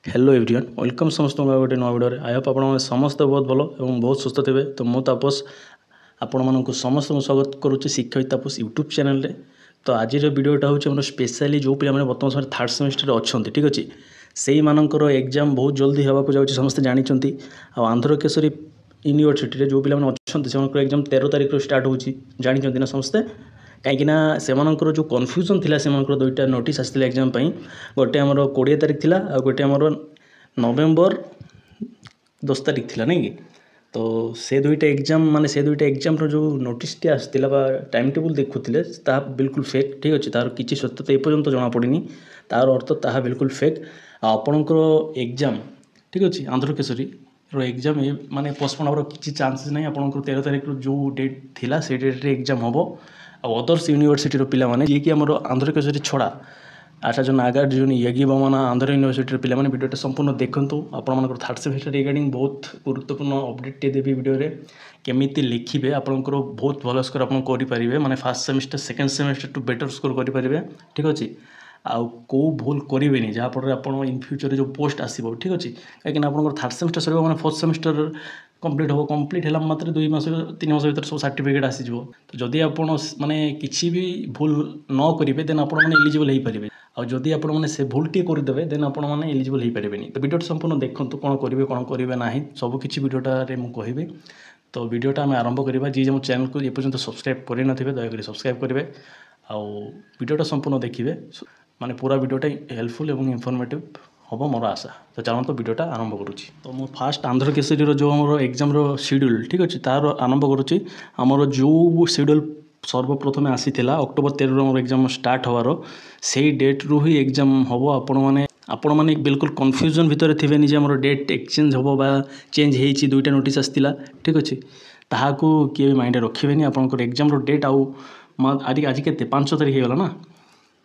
Hello everyone welcome समस्त गोटे नवा भिडियो आई होप आप समस्त बहुत भल और बहुत सुस्थ थे। तो मु तापस आपण मानक समस्त स्वागत करुच्ची शिक्षक तापस यूट्यूब चैनल रे। तो आज भिडियोटा हूँ स्पेशली जो पे बर्तमान समय थर्ड सेमेस्टर अच्छा ठीक अच्छे से मानकर एग्जाम बहुत जल्दी होगा जाऊँगी समस्ते जानते आंध्र केशरी यूनिवर्सिटी जो पे अच्छा एग्जाम 13 तारिख स्टार्ट हो जानते ना समस्ते कहीं से जो कन्फ्यूजन थिला से दुईटा नोटिस आसला एग्जाम गोटे आमर 20 तारिख थिला आ गोटे आमर नवेम्बर 10 तारिख थिला नहीं कि तो से दुईटा एग्जाम माने से दुईटा एग्जाम जो नोटिस टी आसला टाइम टेबल देखुले बिल्कुल फेक ठीक अच्छे तार किसी सत्यता एपर्यंत जना पड़नी तार अर्थ ताहा बिल्कुल फेक आपणकर एग्जाम ठीक अच्छे आंध्र केशरी एग्जाम माने पोस्टपोन हमारा किसी चांसेस नहीं आपंकर 13 तारिख जो डेट थिला से डेट एग्जाम हम अदर्स यूनिवर्सिटी पिला माने जी कि आमर आंध्र केशरी छड़ा आशा जो नागार्जुन यज्ञ बमना आंध्र यूनिवर्सिटी पिला माने वीडियोटा संपूर्ण देखंतु आपन थर्ड सेमेस्टर रिगार्डिंग बहुत गुरुत्वपूर्ण अपडेट टे देबी वीडियो रे केमिति लिखिबे आपनकर बहुत भल स्कोर आपन करि परिबे माने first semester second semester two better score करि परिबे ठीक अछि आउ को भूल करेनि जहाँफल आप इन फ्यूचर जो पोस्ट आसो ठीक अच्छे कहीं आप थर्ड सेमेस्टर सर मैंने फोर्थ सेमेस्टर कंप्लीट हम कंप्लीट है मात्र 2 मास 3 मास भर सब सर्टिफिकेट आसीजो। तो जदि आप माने किसी भी भूल न करेंगे देन आप एलिजिबल हो पारे आदि आप से भूल टी करदे देन आप एलिजिबल हो पारे। तो वीडियो संपूर्ण देखो कौन करेंगे ना सबकि वीडियोटे मुझे कहि। तो वीडियोटा आम आरंभ करवा जी मो चैनल को एपर्यंत सब्सक्राइब कर ना दयाकोरी सब्सक्राइब करेंगे आउ वीडियोटा संपूर्ण देखिए माने पूरा वीडियोटा हेल्पफुल और इनफॉर्मेटिव हम मोर आशा। तो चलते वीडियोटा आरंभ करुच्ची। तो मु फास्ट आंध्र केशरी जो आम एग्जाम शेड्यूल ठीक अच्छे तार आरंभ करुच्ची आमर जो शेड्यूल सर्वप्रथमे आसीला अक्टोबर 13 आम एग्जाम स्टार्ट हबार से डेट रु ही एग्जाम हम आपण मैंने बिल्कुल कन्फ्यूजन भितर थे जे आम डेट एक्सचेंज हम बा चेंज हो दुईटा नोटिस आसला ठीक अच्छे ताकू किए भी माइंड रखिए आपंकर एग्जाम डेट आउ आज के 5 तारिख होगा ना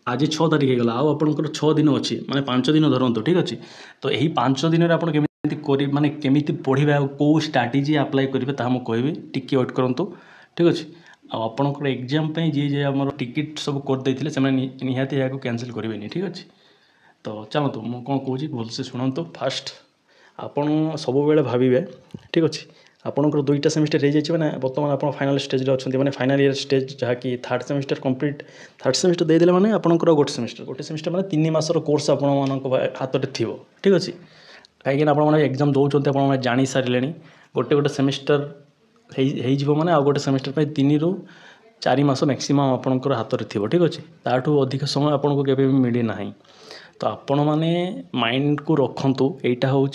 आज 6 तारिख होगा आउ आपंकर 6 दिन अच्छी माने 5 दिन धरतु ठीक अच्छे। तो यही 5 दिन में आपड़ माने केमी पढ़े कौ स्ट्राटेजी अप्लाई करेंगे ताहा मुझे कहबी टिके वेट करूँ ठीक अच्छे आपंकर एग्जाम जी जे आम टिकेट सब करदे से निहाती यहाँ कैंसिल करेंगे ठीक अच्छे। तो चलतु मुझे कौन कौच भलसे शुणु फास्ट आपड़ सब भावे ठीक अच्छे आपंकर 2टा सेमेस्टर हो जाए मैंने बर्तमान आप फाइनाल स्टेज अच्छे मैंने फाइनाल ईयर स्टेज जहाँकि third semester complete third semester देदेले मैंने आपंकर गोटे सेमेस्टर मैंने 3 मासर कोर्स आप हाथ में थी ठीक अच्छे कहीं आप एग्जाम दौरान आप जानी सारे गोटे गोटे सेमेस्टर हो मैंने आउ गोटे सेमेस्टर 3 ରୁ 4 मास मैक्सिमम आपंकर हाथ में थी ठीक अच्छे ताठू अधिक समय आपको केवे भी मिले ना। तो आपण मैंने माइंड को रखु यहाँ हूँ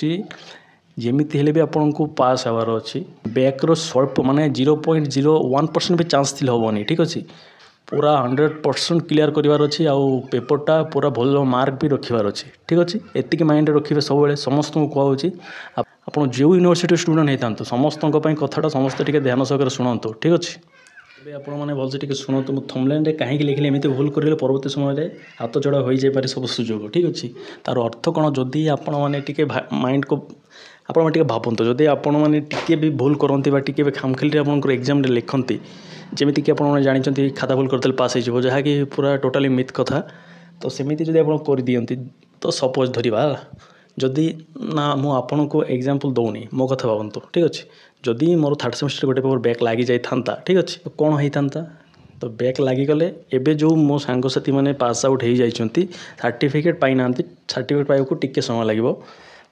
जमीती हेले भी आपन को पास हबार अच्छी बैक्र स्वल्प माने 0.01% भी चांस थी हेनी ठीक अच्छे पूरा 100% क्लियर करार अच्छी आउ पेपरटा पूरा भल मार्क भी रखार अच्छे ठीक अच्छे एतिक माइंड रखिए सब समस्त को कहूँ आप जो यूनिवर्सिटी स्टूडेंट होता समस्त कथाटा समस्ते टे ध्यान सहकार शुणु ठीक अच्छे। आपने भलसे टे शुणु थंबनेल कहीं लिखले एमती भूल करेंगे परवर्त समय हाथ चढ़ा हो जाए सब सुजोग ठीक अच्छे तार अर्थ कौन जदि आपण मैंने माइंड को आपण टे भावतु जदि आपण मैंने टी भी भूल करती टी भी खामखिल आपंकर एग्जाम लिखती जमीती कि आपने जानते खाता भूल करते पास हो जहाँकि पूरा टोटाली मिथ कथा। तो सेमती जब आप कर दियंती तो सपोज धरवा जदि ना मुझे को एग्जाम्पल दौनी मो कथा भावतु ठीक अच्छे जदि मोर थर्ड सेमेस्टर गोटे पेपर बैक लगी जाता ठीक अच्छे तो कौन होता तो बैक लगिगले एवं जो मो सांगसाथी मैंने पास आउट हो जाती सर्टिफिकेट पाई ना सर्टिफिकेट पाइबा टिके समय लगे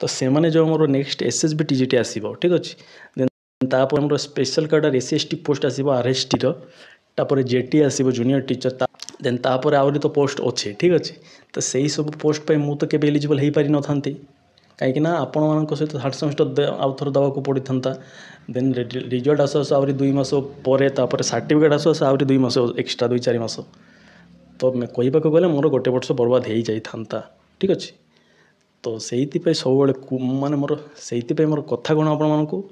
तो से मैंने जो मोर नेक्स्ट एसएसबी टीजीटी आसो ठीक अच्छे तापर आम स्पेशल कार्ड एससी पोस्ट आसो आरएसटी तापर जेटी आसो जूनियर टीचर देन तापर आहरी तो पोस्ट अच्छे ठीक अच्छे तो सही सब पोस्ट पे मुझे तो केवे एलिजिबल हो पारि न था कहीं आपण मान सहित थर्ड सेमेस्टर आउ थर दवा पड़ी था देन रिजल्ट आस आस आहरी 2 मास पर सर्टिफिकेट आस आस आहरी 2 मास एक्सट्रा 2-4 मास तो कहवाक गले मोर गोटे वर्ष बर्बाद हो जाता ठीक अच्छे। तो से सब माने मोर से मोर कथा कौन आपको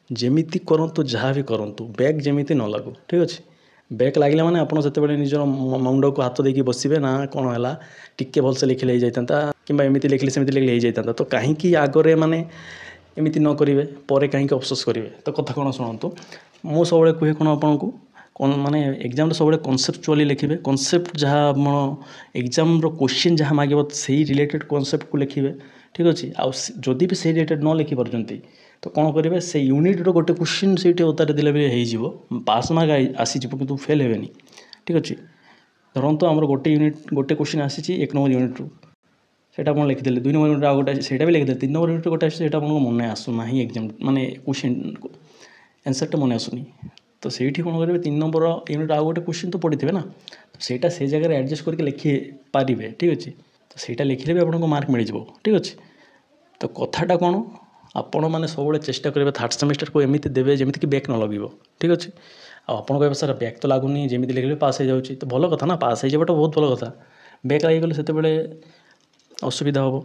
जमीती करूँ जहाँ भी करूँ बैग जमीती न लगू ठीक अच्छे बैक लगे मैंने आपड़ से निजर मुंड को हाथ देकी बसवे ना कौन है टिके भलसे लिखले हो जाता कि एमती लिखले सेमती लिखले हो जाता तो कहीं आगरे माने एमती न करेंगे पर कहीं अफसोस करेंगे। तो कथा कौन शुणु मु सब कहे कौन आपको कौन माने एग्जाम सब कनसेप्चुअली लिखे कनसेप्ट जहाँ एग्जाम क्वेश्चन जहाँ मांगे से रिलेटेड कनसेप्ट को लिखे ठीक अच्छे आदि भी से रिलेटेड न लिखि पार्टी तो कौन करेंगे से यूनिट्र गोटे क्वेश्चन से उतार देले भी हो पास मार्क आसीज कि फेल हे ठीक अच्छे धरतु आम गोटे यूनिट गोटे क्वेश्चन आसी 1 नंबर यूनिट्रु सेटा आप लिखिदे 2 नंबर यूनिट आउ गोटे से भी लिखिदे 3 नंबर यूनिट गोटे आसे आप मन आसुना एग्जाम माने क्वेश्चन आंसरटा मन आसुनी तो सही कौन करेंगे 3 नंबर यूनिट आउ गोटे क्वेश्चन तो पढ़ी थे ना तो सहीटा से जगह एडजस्ट करके लिखिपारे ठीक अच्छे तो सहीटा लिखिले भी आपको मार्क मिल जाए ठीक अच्छे तो कथाटा कौन आपण मैंने सब चेष्टा करेंगे थर्ड सेमेस्टर को एमती देवे जमीक बैक न लगे ठीक अच्छे आप कह सर बैक तो लगुनि जमी लिखे पास हो जाऊँगी तो भल कथा ना पास हो जावाटा बहुत भल कथा बैक लगे से असुविधा हम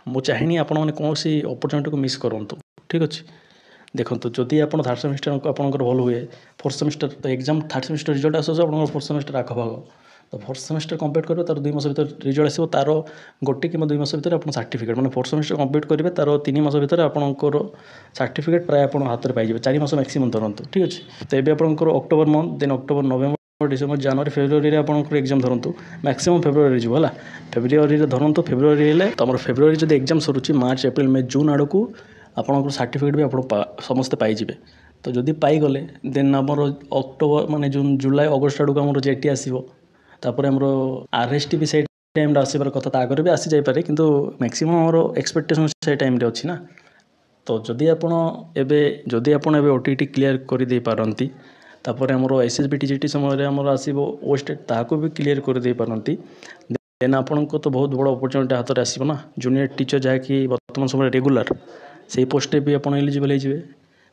मुझे चाहिए आपण मैंने कौन सी अपरचुनिटी को मिस करूँ ठीक अच्छे देखो जदि आप थर्ड सेमेस्टर आपंकर भल हुए फोर्थ सेमेस्टर तो एग्जाम थर्ड सेमेस्टर रिजल्ट आस आप फोर्थ सेमेस्टर आखभाग तो फोर्थ सेमेस्टर कंप्लीट करेंगे तार 2 मास भर रिजल्ट आसो तार गोटे कि 2 मास भर आप सर्टिफिकेट मैंने फोर्थ सेमेस्टर कंप्लीट करेंगे तार 3 मास भर आपंकर सर्टिफिकेट प्राय आप हाथ में पाइबे 4 मास मैक्सिमम धरतु ठीक अच्छे तो ये आपंकर October month then October November December जनवरी फेब्रुआरी आपंकर एग्जाम धरतु मैक्सिमम फेब्रुआरी जो है फेब्रुआरी धरतु फेब्रुआरी हेल्ले तो आम फेब्रुआरी जब एग्जाम सरुच्ची मार्च एप्रिल मे जून आड़ को आपंकर सर्टिफिकेट भी आप समस्ते पाइबे तो जदि पाईगले देन आमर अक्टोबर माने जून जुलाई अगस्ट आड़ को आम जेटी आसो तापर आमर आरएसटी भी से टाइम आसबार कथा तो आगे भी आसी जापे कि मैक्सिमम आमर एक्सपेक्टेशन से टाइम अच्छी ना तो जदि आप ओटीटी क्लियर कर दे पारती तापर आमर एसएसबी टीजीटी समय आमर आसो ओस्टेट ताको भी क्लियर कर दे पारती देन आपको तो बहुत बड़ अपरचुनिटी हाथ में आसो ना जूनियर टीचर जहाँकि बर्तमान समय रेगुलर से पोस्ट भी आप एलिजिबल हो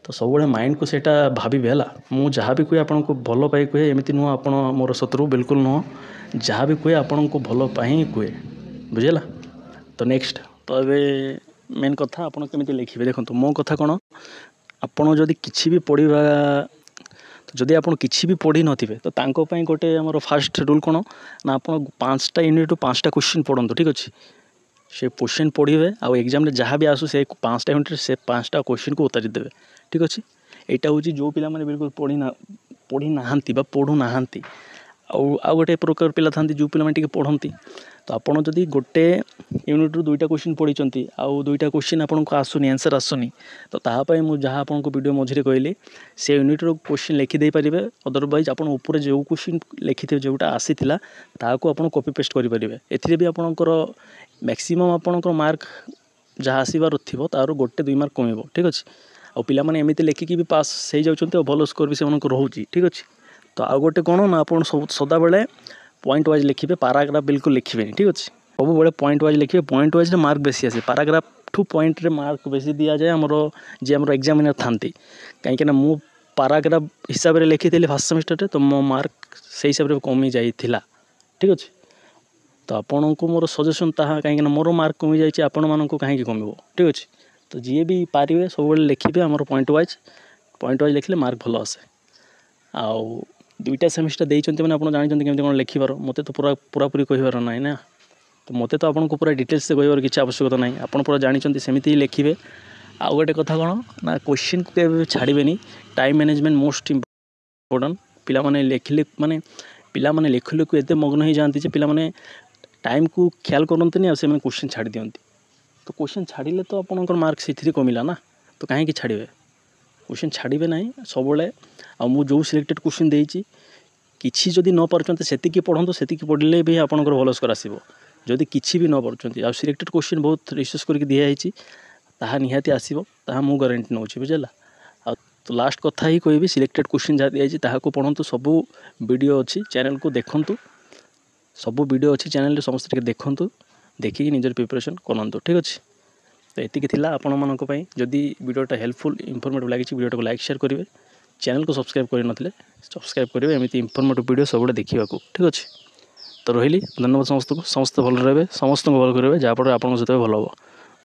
तो सब माइंड को सेटा भावे है मु जहाँ भी कहे आपको भल पाई कहे एमती नुह आप मोर शत्रु बिल्कुल नुह जहाँ भी कहे आपन को भल पाई कहे बुझेगा तो नेक्स्ट तो ये मेन कथा आप लिखे देखो मो कथा कौन आपड़ जदि किसी भी पढ़ा तो जदि आप किसी भी पढ़ी नथिबे तो तांको पई गोटे आमर फास्ट रूल कौन ना आप 5टा यूनिट 5टा क्वेश्चन पढ़ंतु ठीक अच्छे से क्वेश्चन पढ़े आउ एग्जाम जहाँ भी आसू से 5टा यूनिट से 5टा क्वेश्चन को उतारी देवे ठीक अच्छे यहाँ हूँ जो पिला माने बिल्कुल पढ़ी ना पढ़ू ना आउ गोटे प्रकार पिला था जो पिला पढ़ती तो आपड़ जदि गोटे यूनिट 2टा क्वेश्चन पढ़ी आउ 2टा क्वेश्चन आपको आसुनी आंसर आसुनी तो तापाई मुझे जहाँ आपको वीडियो मझे कहली से यूनिट क्वेश्चन लिखिदे पारे अदरवाइज आप ऊपर जो क्वेश्चन लिखि जोटा आसी ताको आप कॉपी पेस्ट करेंगे एथिरे भी आपंकर मैक्सिमम आपंकर मार्क जहाँ आसबार थी तार गोटे 2 मार्क कम ठीक अच्छे आउ पिला माने एमती लिखिकी भी पास हो जाउछन्ते और भल स्कोर भी से रोचे ठीक अच्छे तो आउ गोटे कौन ना आप सदा बेले पॉइंट वाइज लिखे पाराग्राफ बिल्कुल लिखे ठीक अच्छे सब बेले पॉइंट वाइज लिखे पॉइंट वाइज मार्क बेसी आसे पाराग्राफ ठू पॉइंट रे मार्क बेसी दिया जाए आमर जी आम एग्जामिनर था कहीं मु पाराग्राफ हिसाब से लिखी थी फर्स्ट सेमेस्टर तो मो मार्क से हिसाब से कमी जाइथिला ठीक अच्छे तो आपन को मोर सजेसन ताहा कहीं मोर मार्क कमी जाइए आपण मानक कहीं कम ठीक अच्छे तो जी भी पारे सब लिखे आमर पॉइंट वाइज लिखले मार्क भल आसे आउ 2टा सेमेस्टर देते मैंने आप जानते केमती कौन लिखार मत तो पूरापूरी कहबार ना ना तो मत तो आपको पूरा डिटेल्स से कहबार किसी आवश्यकता ना आप पूरा जानते सेमती ही लिखे आउ गोटे कथा कौन ना क्वेश्चन को छाड़बे टाइम मैनेजमेंट मोस्ट इम्पोर्टेंट पिला माने लिखले माने पिला माने लिखु लिखु एते मग्न हो जाती पिला माने टाइम को ख्याल करते आ से क्वेश्चन छाड़ी दियंती तो क्वेश्चन छाड़िले तो आपंकर मार्क से कमिला ना तो कहीं छाड़े क्वेश्चन छाड़े ना सब आउ जो सिलेक्टेड क्वेश्चन देती किसी जदि न पार्टी से पढ़ंतु से पढ़ले भी आपंकर भल स्कोर आसो जदि किसी भी न पार्टी आ सिलेक्टेड क्वेश्चन बहुत रिसर्च करके दिखाई ताहा निहाती आसो ताहा मु गारंटी नौची बुझेगा आ तो लास्ट कथा ही कहबी सिलेक्टेड क्वेश्चन जहाँ दिखाई ताहा पढ़ंतु सबू वीडियो अच्छी चैनल को देखंतु सबू वीडियो अच्छी चैनल समस्त देखंतु देखिए निजर प्रिपरेशन करंतु ठीक अच्छे तो एतिक थिला आपण मानक पई जदि वीडियोटा हेल्पफुल इनफॉर्मेटिव लगी वीडियोटा को लाइक शेयर करेंगे चैनल को सब्सक्राइब कर नथिले सब्सक्राइब करेंगे एमती इनफॉर्मेटिव वीडियो सब देखा ठीक अच्छे तो रही धन्यवाद समस्त भल रहे समस्त भल करेंगे जहाँफल आप सहित भल हम।